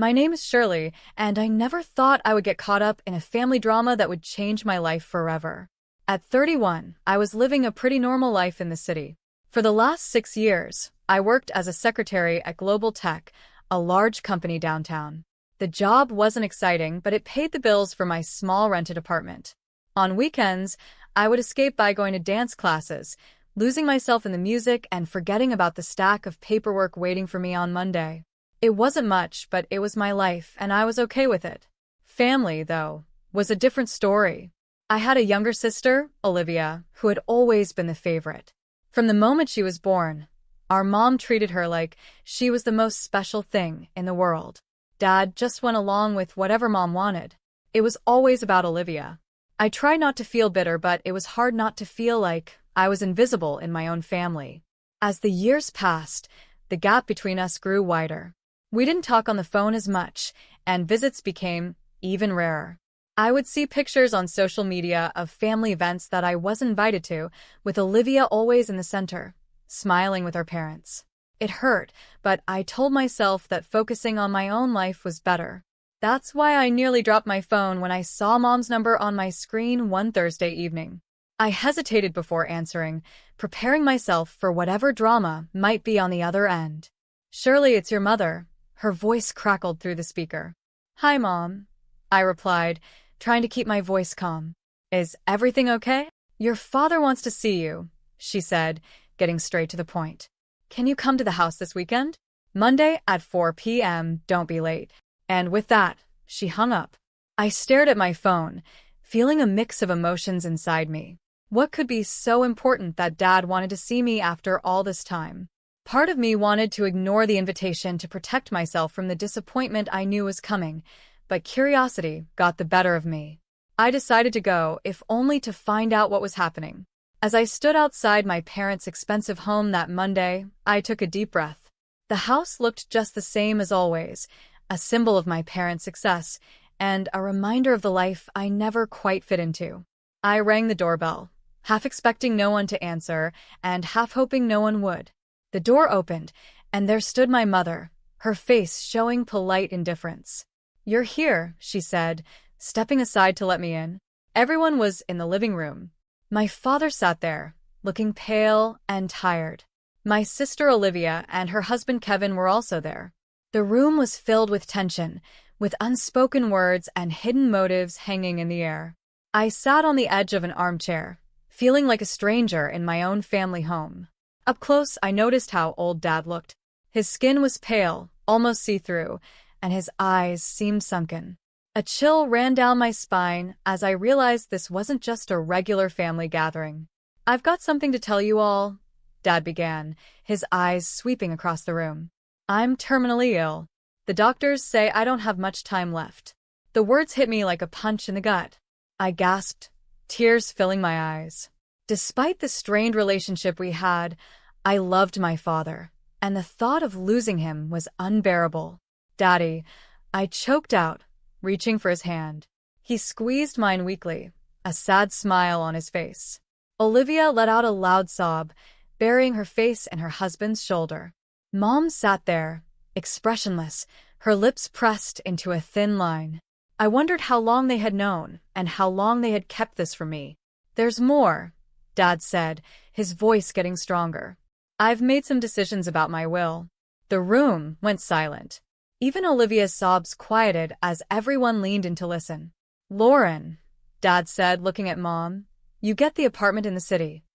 My name is Shirley, and I never thought I would get caught up in a family drama that would change my life forever. At 31, I was living a pretty normal life in the city. For the last 6 years, I worked as a secretary at Global Tech, a large company downtown. The job wasn't exciting, but it paid the bills for my small rented apartment. On weekends, I would escape by going to dance classes, losing myself in the music and forgetting about the stack of paperwork waiting for me on Monday. It wasn't much, but it was my life, and I was okay with it. Family, though, was a different story. I had a younger sister, Olivia, who had always been the favorite. From the moment she was born, our mom treated her like she was the most special thing in the world. Dad just went along with whatever Mom wanted. It was always about Olivia. I tried not to feel bitter, but it was hard not to feel like I was invisible in my own family. As the years passed, the gap between us grew wider. We didn't talk on the phone as much, and visits became even rarer. I would see pictures on social media of family events that I wasn't invited to, with Olivia always in the center, smiling with her parents. It hurt, but I told myself that focusing on my own life was better. That's why I nearly dropped my phone when I saw Mom's number on my screen one Thursday evening. I hesitated before answering, preparing myself for whatever drama might be on the other end. "Shirley, it's your mother." Her voice crackled through the speaker. "Hi, Mom," I replied, trying to keep my voice calm. "Is everything okay?" "Your father wants to see you," she said, getting straight to the point. "Can you come to the house this weekend? Monday at 4 p.m., don't be late." And with that, she hung up. I stared at my phone, feeling a mix of emotions inside me. What could be so important that Dad wanted to see me after all this time? Part of me wanted to ignore the invitation to protect myself from the disappointment I knew was coming, but curiosity got the better of me. I decided to go, if only to find out what was happening. As I stood outside my parents' expensive home that Monday, I took a deep breath. The house looked just the same as always, a symbol of my parents' success, and a reminder of the life I never quite fit into. I rang the doorbell, half expecting no one to answer, and half hoping no one would. The door opened, and there stood my mother, her face showing polite indifference. "You're here," she said, stepping aside to let me in. Everyone was in the living room. My father sat there, looking pale and tired. My sister Olivia and her husband Kevin were also there. The room was filled with tension, with unspoken words and hidden motives hanging in the air. I sat on the edge of an armchair, feeling like a stranger in my own family home. Up close, I noticed how old Dad looked. His skin was pale, almost see-through, and his eyes seemed sunken. A chill ran down my spine as I realized this wasn't just a regular family gathering. "I've got something to tell you all," Dad began, his eyes sweeping across the room. "I'm terminally ill. The doctors say I don't have much time left." The words hit me like a punch in the gut. I gasped, tears filling my eyes. Despite the strained relationship we had, I loved my father, and the thought of losing him was unbearable. "Daddy," I choked out, reaching for his hand. He squeezed mine weakly, a sad smile on his face. Olivia let out a loud sob, burying her face in her husband's shoulder. Mom sat there, expressionless, her lips pressed into a thin line. I wondered how long they had known, and how long they had kept this from me. "There's more," Dad said, his voice getting stronger. "I've made some decisions about my will." The room went silent. Even Olivia's sobs quieted as everyone leaned in to listen. "Lauren," Dad said, looking at Mom, "you get the apartment in the city."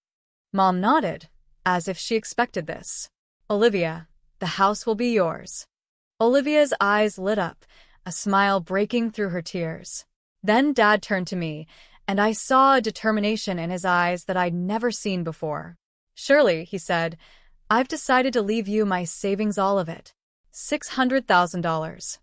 Mom nodded, as if she expected this. "Olivia, the house will be yours." Olivia's eyes lit up, a smile breaking through her tears. Then Dad turned to me, and I saw a determination in his eyes that I'd never seen before. "Shirley," he said, "I've decided to leave you my savings, all of it. $600,000.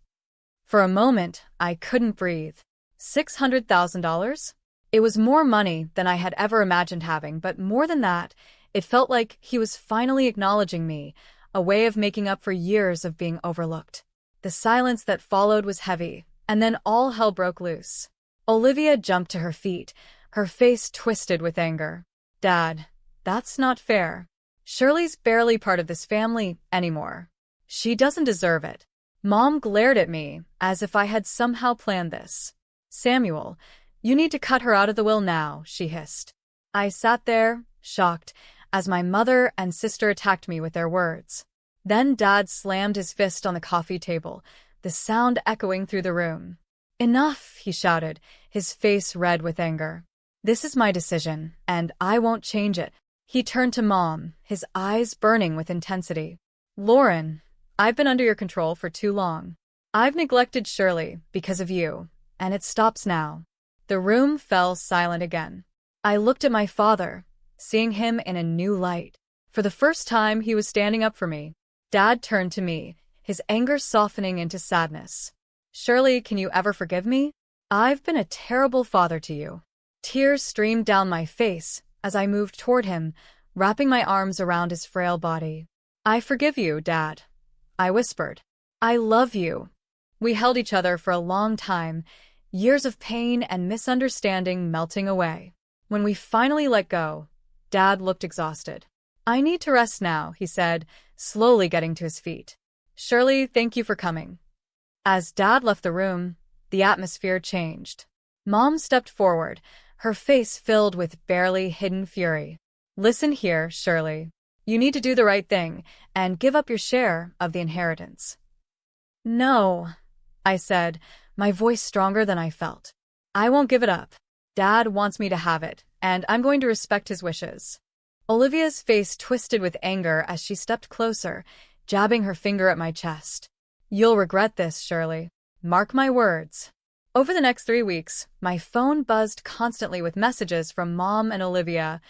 For a moment, I couldn't breathe. $600,000? It was more money than I had ever imagined having, but more than that, it felt like he was finally acknowledging me, a way of making up for years of being overlooked. The silence that followed was heavy, and then all hell broke loose. Olivia jumped to her feet, her face twisted with anger. "Dad, that's not fair. Shirley's barely part of this family anymore. She doesn't deserve it." Mom glared at me as if I had somehow planned this. "Samuel, you need to cut her out of the will now," she hissed. I sat there, shocked, as my mother and sister attacked me with their words. Then Dad slammed his fist on the coffee table, the sound echoing through the room. "Enough," he shouted, his face red with anger. "This is my decision, and I won't change it." He turned to Mom, his eyes burning with intensity. "Lauren, I've been under your control for too long. I've neglected Shirley because of you, and it stops now." The room fell silent again. I looked at my father, seeing him in a new light. For the first time, he was standing up for me. Dad turned to me, his anger softening into sadness. "Shirley, can you ever forgive me? I've been a terrible father to you." Tears streamed down my face as I moved toward him, wrapping my arms around his frail body. "I forgive you, Dad," I whispered. "I love you." We held each other for a long time, years of pain and misunderstanding melting away. When we finally let go, Dad looked exhausted. "I need to rest now," he said, slowly getting to his feet. "Shirley, thank you for coming." As Dad left the room, the atmosphere changed. Mom stepped forward, her face filled with barely hidden fury. "Listen here, Shirley. You need to do the right thing and give up your share of the inheritance." "No," I said, my voice stronger than I felt. "I won't give it up. Dad wants me to have it, and I'm going to respect his wishes." Olivia's face twisted with anger as she stepped closer, jabbing her finger at my chest. "You'll regret this, Shirley. Mark my words." Over the next 3 weeks, my phone buzzed constantly with messages from Mom and Olivia,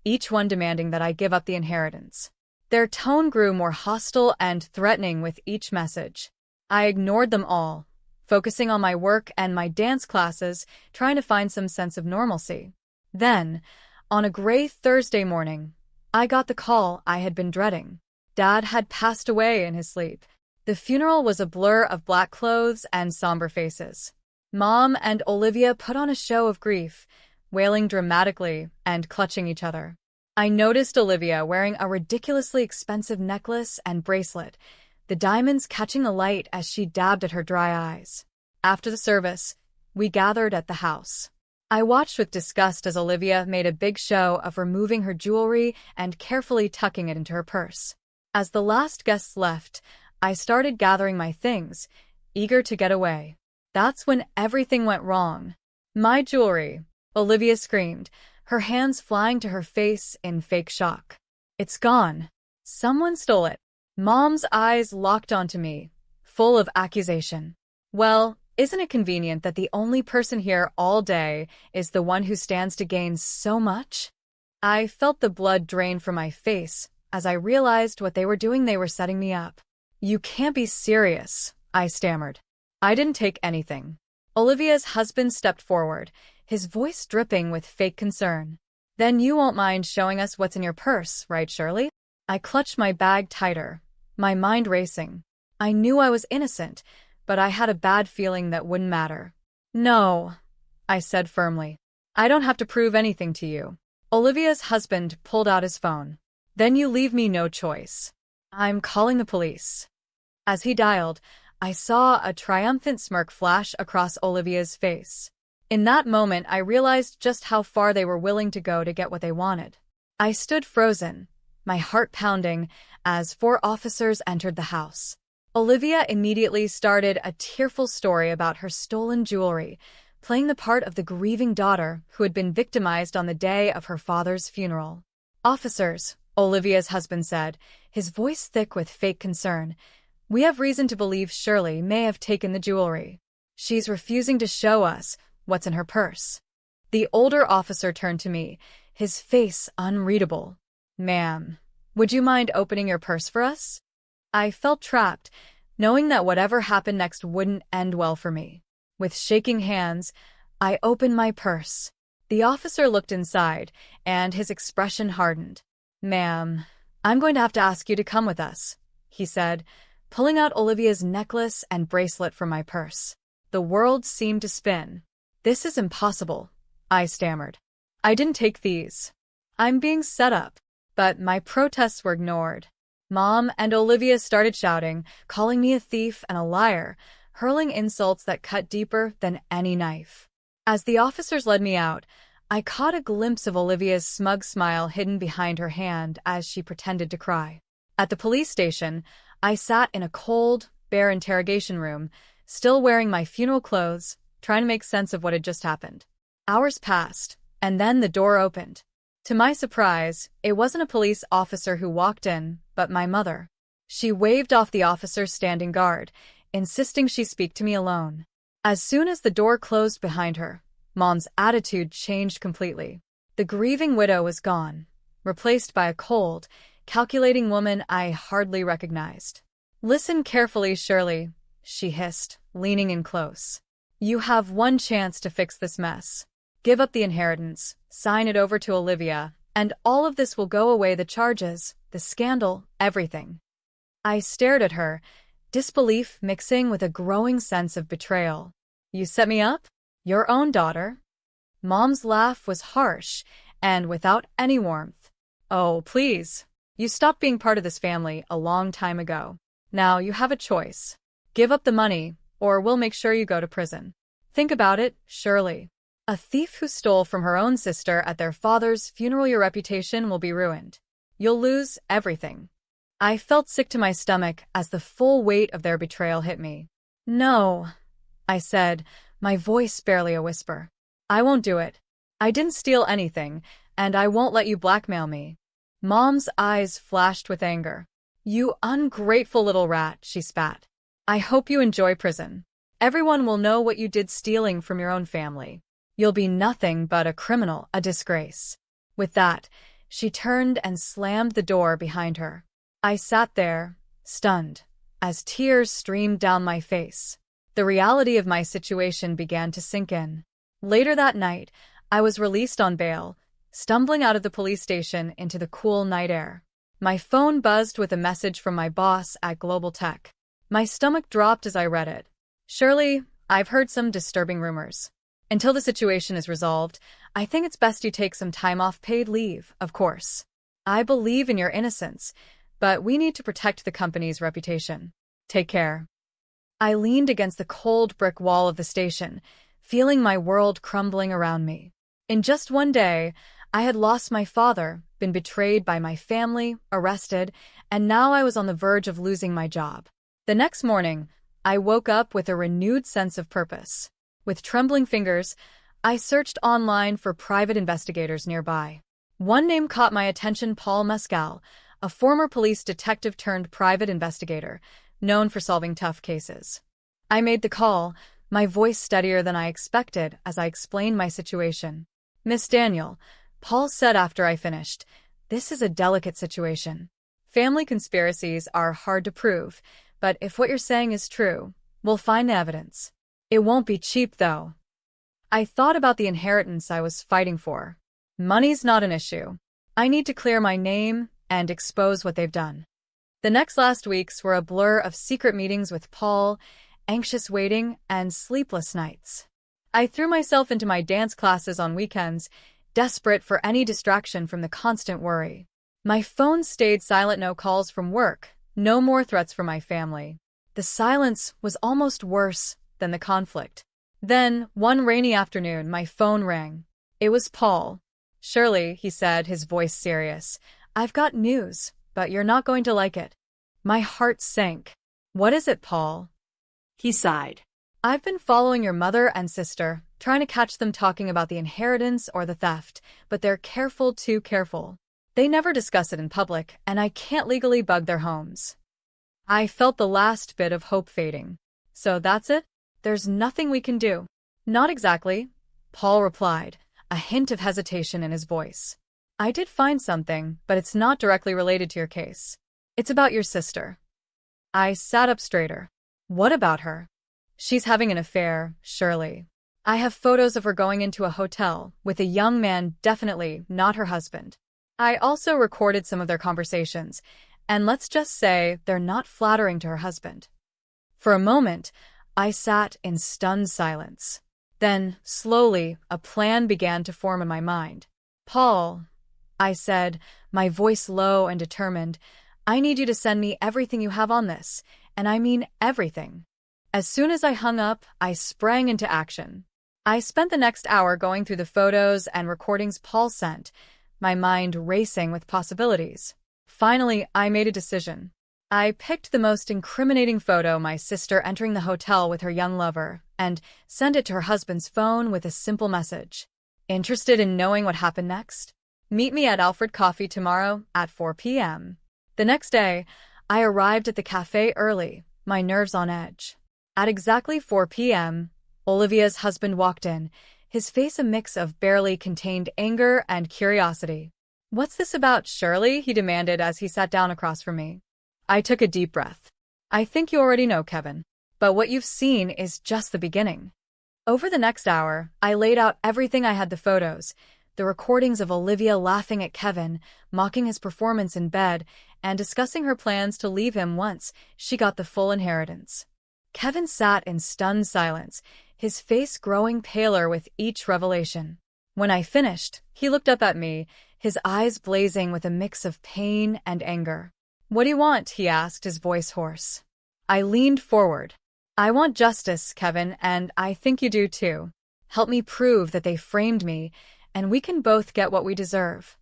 each one demanding that I give up the inheritance. Their tone grew more hostile and threatening with each message. I ignored them all, focusing on my work and my dance classes, trying to find some sense of normalcy. Then, on a gray Thursday morning, I got the call I had been dreading. Dad had passed away in his sleep. The funeral was a blur of black clothes and somber faces. Mom and Olivia put on a show of grief, wailing dramatically and clutching each other. I noticed Olivia wearing a ridiculously expensive necklace and bracelet, the diamonds catching the light as she dabbed at her dry eyes. After the service, we gathered at the house. I watched with disgust as Olivia made a big show of removing her jewelry and carefully tucking it into her purse. As the last guests left, I started gathering my things, eager to get away. That's when everything went wrong. "My jewelry," Olivia screamed, her hands flying to her face in fake shock. "It's gone. Someone stole it." Mom's eyes locked onto me, full of accusation. "Well, isn't it convenient that the only person here all day is the one who stands to gain so much?" I felt the blood drain from my face as I realized what they were doing. They were setting me up. "You can't be serious," I stammered. "I didn't take anything." Olivia's husband stepped forward, his voice dripping with fake concern. "Then you won't mind showing us what's in your purse, right, Shirley?" I clutched my bag tighter, my mind racing. I knew I was innocent, but I had a bad feeling that wouldn't matter. "No," I said firmly. "I don't have to prove anything to you." Olivia's husband pulled out his phone. "Then you leave me no choice. I'm calling the police." As he dialed, I saw a triumphant smirk flash across Olivia's face. In that moment, I realized just how far they were willing to go to get what they wanted. I stood frozen, my heart pounding, as 4 officers entered the house. Olivia immediately started a tearful story about her stolen jewelry, playing the part of the grieving daughter who had been victimized on the day of her father's funeral. "Officers," Olivia's husband said, his voice thick with fake concern, "we have reason to believe Shirley may have taken the jewelry. She's refusing to show us what's in her purse." The older officer turned to me, his face unreadable. "Ma'am, would you mind opening your purse for us?" I felt trapped, knowing that whatever happened next wouldn't end well for me. With shaking hands, I opened my purse. The officer looked inside, and his expression hardened. "Ma'am, I'm going to have to ask you to come with us," he said, pulling out Olivia's necklace and bracelet from my purse. The world seemed to spin. "This is impossible," I stammered. "I didn't take these. I'm being set up." But my protests were ignored. Mom and Olivia started shouting, calling me a thief and a liar, hurling insults that cut deeper than any knife. As the officers led me out, I caught a glimpse of Olivia's smug smile hidden behind her hand as she pretended to cry. At the police station, I sat in a cold, bare interrogation room, still wearing my funeral clothes, trying to make sense of what had just happened. Hours passed, and then the door opened. To my surprise, it wasn't a police officer who walked in, but my mother. She waved off the officer standing guard, insisting she speak to me alone. As soon as the door closed behind her, Mom's attitude changed completely. The grieving widow was gone, replaced by a cold, calculating woman I hardly recognized. "Listen carefully, Shirley," she hissed, leaning in close. "You have one chance to fix this mess. Give up the inheritance, sign it over to Olivia, and all of this will go away, the charges, the scandal, everything." I stared at her, disbelief mixing with a growing sense of betrayal. "You set me up? Your own daughter?" Mom's laugh was harsh and without any warmth. "Oh, please. You stopped being part of this family a long time ago. Now you have a choice. Give up the money, or we'll make sure you go to prison. Think about it, Shirley. A thief who stole from her own sister at their father's funeral, your reputation will be ruined. You'll lose everything." I felt sick to my stomach as the full weight of their betrayal hit me. "No," I said, my voice barely a whisper. "I won't do it. I didn't steal anything, and I won't let you blackmail me." Mom's eyes flashed with anger. "You ungrateful little rat," she spat. "I hope you enjoy prison. Everyone will know what you did stealing from your own family. You'll be nothing but a criminal, a disgrace." With that, she turned and slammed the door behind her. I sat there, stunned, as tears streamed down my face. The reality of my situation began to sink in. Later that night, I was released on bail, stumbling out of the police station into the cool night air. My phone buzzed with a message from my boss at Global Tech. My stomach dropped as I read it. "Shirley, I've heard some disturbing rumors. Until the situation is resolved, I think it's best you take some time off, paid leave, of course. I believe in your innocence, but we need to protect the company's reputation. Take care." I leaned against the cold brick wall of the station, feeling my world crumbling around me. In just one day, I had lost my father, been betrayed by my family, arrested, and now I was on the verge of losing my job. The next morning, I woke up with a renewed sense of purpose. With trembling fingers, I searched online for private investigators nearby. One name caught my attention: Paul Mescal, a former police detective turned private investigator, known for solving tough cases. I made the call, my voice steadier than I expected as I explained my situation. "Miss Daniel," Paul said after I finished, "this is a delicate situation. Family conspiracies are hard to prove, but if what you're saying is true, we'll find the evidence. It won't be cheap, though." I thought about the inheritance I was fighting for. Money's not an issue. I need to clear my name and expose what they've done. The last weeks were a blur of secret meetings with Paul, anxious waiting, and sleepless nights. I threw myself into my dance classes on weekends, desperate for any distraction from the constant worry. My phone stayed silent, no calls from work, no more threats from my family. The silence was almost worse than the conflict. Then, one rainy afternoon, my phone rang. It was Paul. "Shirley," he said, his voice serious, "I've got news, but you're not going to like it." My heart sank. "What is it, Paul?" He sighed. "I've been following your mother and sister, trying to catch them talking about the inheritance or the theft, but they're careful, too careful. They never discuss it in public, and I can't legally bug their homes." I felt the last bit of hope fading. "So that's it? There's nothing we can do?" "Not exactly," Paul replied, a hint of hesitation in his voice. "I did find something, but it's not directly related to your case. It's about your sister." I sat up straighter. "What about her?" "She's having an affair, Shirley. I have photos of her going into a hotel with a young man, definitely not her husband. I also recorded some of their conversations, and let's just say they're not flattering to her husband." For a moment, I sat in stunned silence. Then, slowly, a plan began to form in my mind. "Paul," I said, my voice low and determined, I need you to send me everything you have on this, and I mean everything." As soon as I hung up, I sprang into action. I spent the next hour going through the photos and recordings Paul sent, my mind racing with possibilities. Finally, I made a decision. I picked the most incriminating photo, my sister entering the hotel with her young lover, and sent it to her husband's phone with a simple message. "Interested in knowing what happened next? Meet me at Alfred Coffee tomorrow at 4 p.m. The next day, I arrived at the cafe early, my nerves on edge. At exactly 4 p.m., Olivia's husband walked in, his face a mix of barely contained anger and curiosity. "What's this about, Shirley?" he demanded as he sat down across from me. I took a deep breath. "I think you already know, Kevin. But what you've seen is just the beginning." Over the next hour, I laid out everything. I had the photos, the recordings of Olivia laughing at Kevin, mocking his performance in bed, and discussing her plans to leave him once she got the full inheritance. Kevin sat in stunned silence, his face growing paler with each revelation. When I finished, he looked up at me, his eyes blazing with a mix of pain and anger. "What do you want?" he asked, his voice hoarse. I leaned forward. "I want justice, Kevin, and I think you do too. Help me prove that they framed me, and we can both get what we deserve."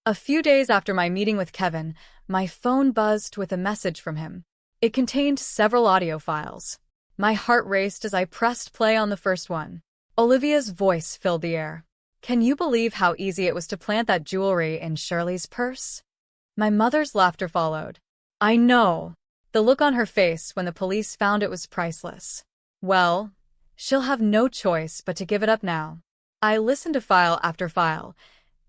A few days after my meeting with Kevin, my phone buzzed with a message from him. It contained several audio files. My heart raced as I pressed play on the first one. Olivia's voice filled the air. "Can you believe how easy it was to plant that jewelry in Shirley's purse?" My mother's laughter followed. "I know." The look on her face when the police found it was priceless. "Well, she'll have no choice but to give it up now." I listened to file after file,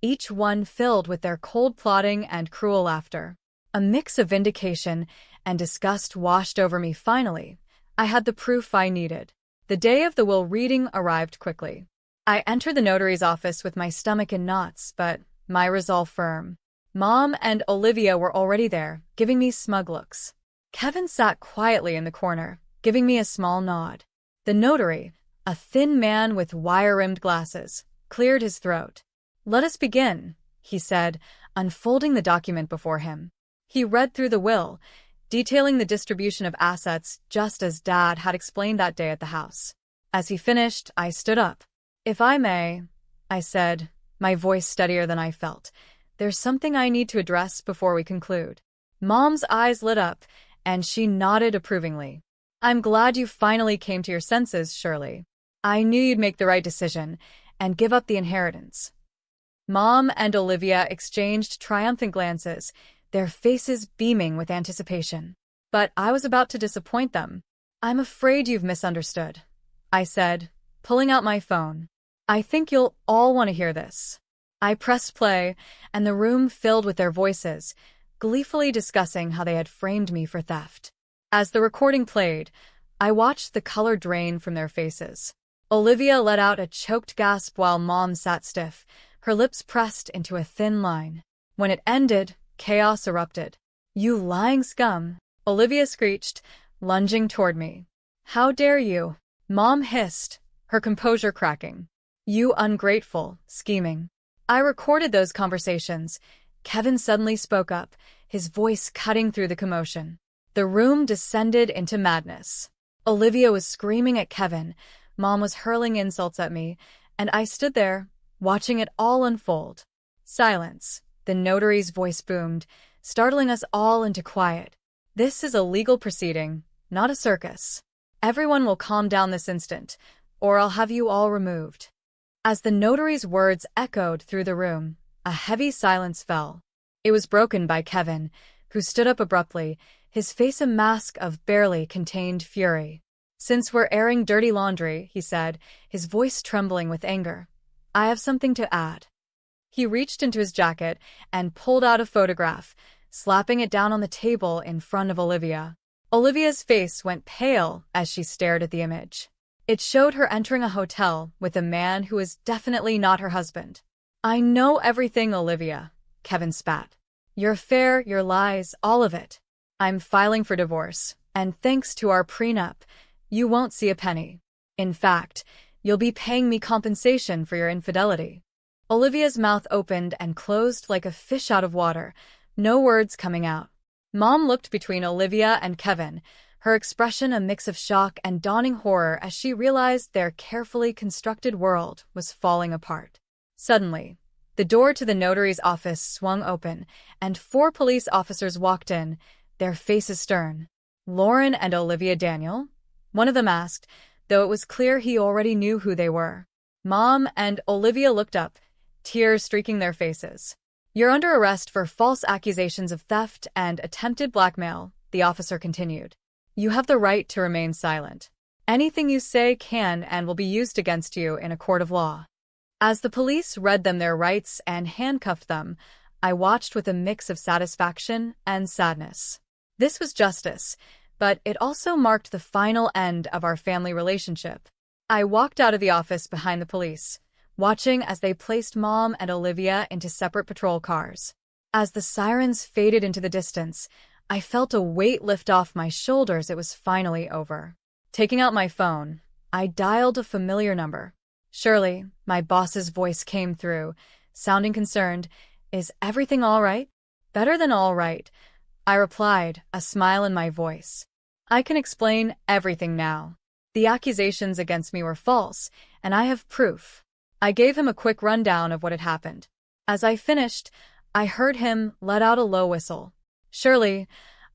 each one filled with their cold plotting and cruel laughter. A mix of vindication and disgust washed over me. Finally, I had the proof I needed. The day of the will reading arrived quickly. I entered the notary's office with my stomach in knots, but my resolve firm. Mom and Olivia were already there, giving me smug looks. Kevin sat quietly in the corner, giving me a small nod. The notary, a thin man with wire-rimmed glasses, cleared his throat. "Let us begin," he said, unfolding the document before him. He read through the will, detailing the distribution of assets just as Dad had explained that day at the house. As he finished, I stood up. "If I may," I said, my voice steadier than I felt, "there's something I need to address before we conclude." Mom's eyes lit up, and she nodded approvingly. "I'm glad you finally came to your senses, Shirley. I knew you'd make the right decision and give up the inheritance." Mom and Olivia exchanged triumphant glances, their faces beaming with anticipation. But I was about to disappoint them. "I'm afraid you've misunderstood," I said, pulling out my phone. "I think you'll all want to hear this." I pressed play, and the room filled with their voices, gleefully discussing how they had framed me for theft. As the recording played, I watched the color drain from their faces. Olivia let out a choked gasp while Mom sat stiff, her lips pressed into a thin line. When it ended, chaos erupted. "You lying scum," Olivia screeched, lunging toward me. "How dare you?" Mom hissed, her composure cracking. "You ungrateful, scheming." I recorded those conversations. Kevin suddenly spoke up, his voice cutting through the commotion. The room descended into madness. Olivia was screaming at Kevin, Mom was hurling insults at me, and I stood there, watching it all unfold. Silence. The notary's voice boomed, startling us all into quiet. "This is a legal proceeding, not a circus. Everyone will calm down this instant, or I'll have you all removed." As the notary's words echoed through the room, a heavy silence fell. It was broken by Kevin, who stood up abruptly, his face a mask of barely contained fury. "Since we're airing dirty laundry," he said, his voice trembling with anger, "I have something to add." He reached into his jacket and pulled out a photograph, slapping it down on the table in front of Olivia. Olivia's face went pale as she stared at the image. It showed her entering a hotel with a man who was definitely not her husband. "I know everything, Olivia," Kevin spat. "Your affair, your lies, all of it. I'm filing for divorce, and thanks to our prenup, you won't see a penny. In fact, you'll be paying me compensation for your infidelity." Olivia's mouth opened and closed like a fish out of water, no words coming out. Mom looked between Olivia and Kevin, her expression a mix of shock and dawning horror as she realized their carefully constructed world was falling apart. Suddenly, the door to the notary's office swung open, and 4 police officers walked in, their faces stern. "Lauren and Olivia Daniel?" one of them asked, though it was clear he already knew who they were. Mom and Olivia looked up, tears streaking their faces. "You're under arrest for false accusations of theft and attempted blackmail," the officer continued. "You have the right to remain silent. Anything you say can and will be used against you in a court of law." As the police read them their rights and handcuffed them, I watched with a mix of satisfaction and sadness. This was justice, but it also marked the final end of our family relationship. I walked out of the office behind the police, watching as they placed Mom and Olivia into separate patrol cars. As the sirens faded into the distance, I felt a weight lift off my shoulders. It was finally over. Taking out my phone, I dialed a familiar number. Shirley, my boss's voice came through, sounding concerned. "Is everything all right?" "Better than all right," I replied, a smile in my voice. "I can explain everything now. The accusations against me were false, and I have proof." I gave him a quick rundown of what had happened. As I finished, I heard him let out a low whistle. "Shirley,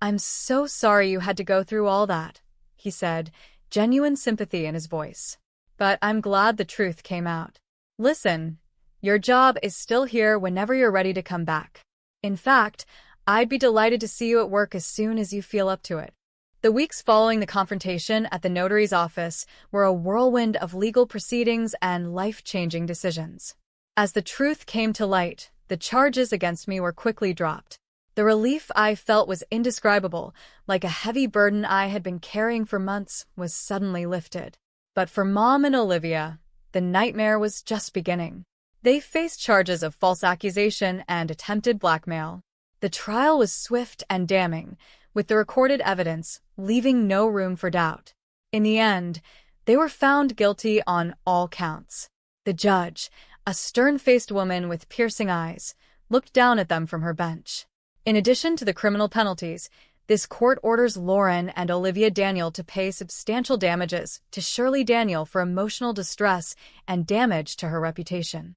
I'm so sorry you had to go through all that," he said, genuine sympathy in his voice. "But I'm glad the truth came out. Listen, your job is still here whenever you're ready to come back. In fact, I'd be delighted to see you at work as soon as you feel up to it." The weeks following the confrontation at the notary's office were a whirlwind of legal proceedings and life-changing decisions. As the truth came to light, the charges against me were quickly dropped. The relief I felt was indescribable, like a heavy burden I had been carrying for months was suddenly lifted. But for Mom and Olivia, the nightmare was just beginning. They faced charges of false accusation and attempted blackmail. The trial was swift and damning, with the recorded evidence leaving no room for doubt. In the end, they were found guilty on all counts. The judge, a stern-faced woman with piercing eyes, looked down at them from her bench. In addition to the criminal penalties, this court orders Lauren and Olivia Daniel to pay substantial damages to Shirley Daniel for emotional distress and damage to her reputation.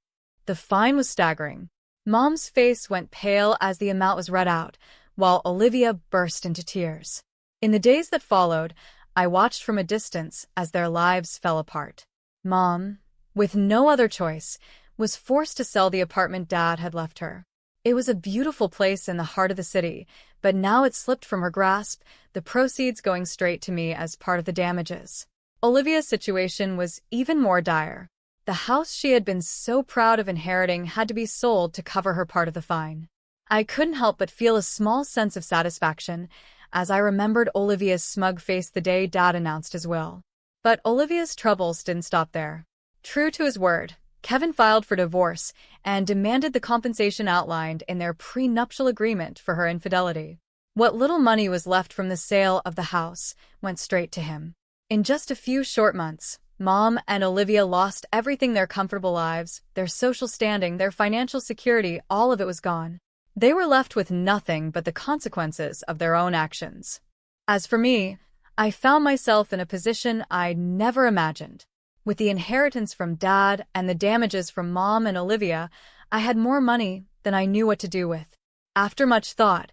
The fine was staggering. Mom's face went pale as the amount was read out, while Olivia burst into tears. In the days that followed, I watched from a distance as their lives fell apart. Mom, with no other choice, was forced to sell the apartment Dad had left her. It was a beautiful place in the heart of the city, but now it slipped from her grasp, the proceeds going straight to me as part of the damages. Olivia's situation was even more dire. The house she had been so proud of inheriting had to be sold to cover her part of the fine. I couldn't help but feel a small sense of satisfaction as I remembered Olivia's smug face the day Dad announced his will. But Olivia's troubles didn't stop there. True to his word, Kevin filed for divorce and demanded the compensation outlined in their prenuptial agreement for her infidelity. What little money was left from the sale of the house went straight to him. In just a few short months, Mom and Olivia lost everything: their comfortable lives, their social standing, their financial security. All of it was gone. They were left with nothing but the consequences of their own actions. As for me, I found myself in a position I'd never imagined. With the inheritance from Dad and the damages from Mom and Olivia, I had more money than I knew what to do with. After much thought,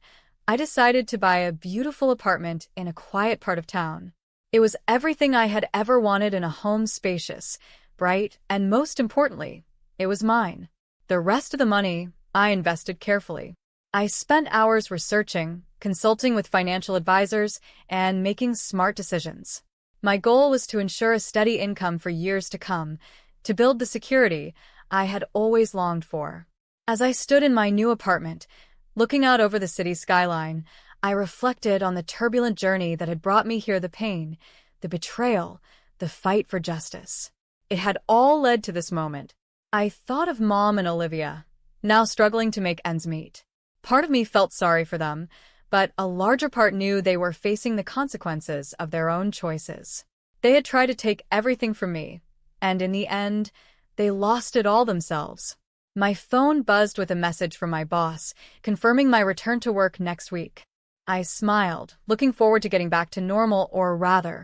I decided to buy a beautiful apartment in a quiet part of town. It was everything I had ever wanted in a home: spacious, bright, and most importantly, it was mine. The rest of the money I invested carefully. I spent hours researching, consulting with financial advisors, and making smart decisions. My goal was to ensure a steady income for years to come, to build the security I had always longed for. As I stood in my new apartment, looking out over the city skyline, I reflected on the turbulent journey that had brought me here: the pain, the betrayal, the fight for justice. It had all led to this moment. I thought of Mom and Olivia, now struggling to make ends meet. Part of me felt sorry for them, but a larger part knew they were facing the consequences of their own choices. They had tried to take everything from me, and in the end, they lost it all themselves. My phone buzzed with a message from my boss, confirming my return to work next week. I smiled, looking forward to getting back to normal, or rather,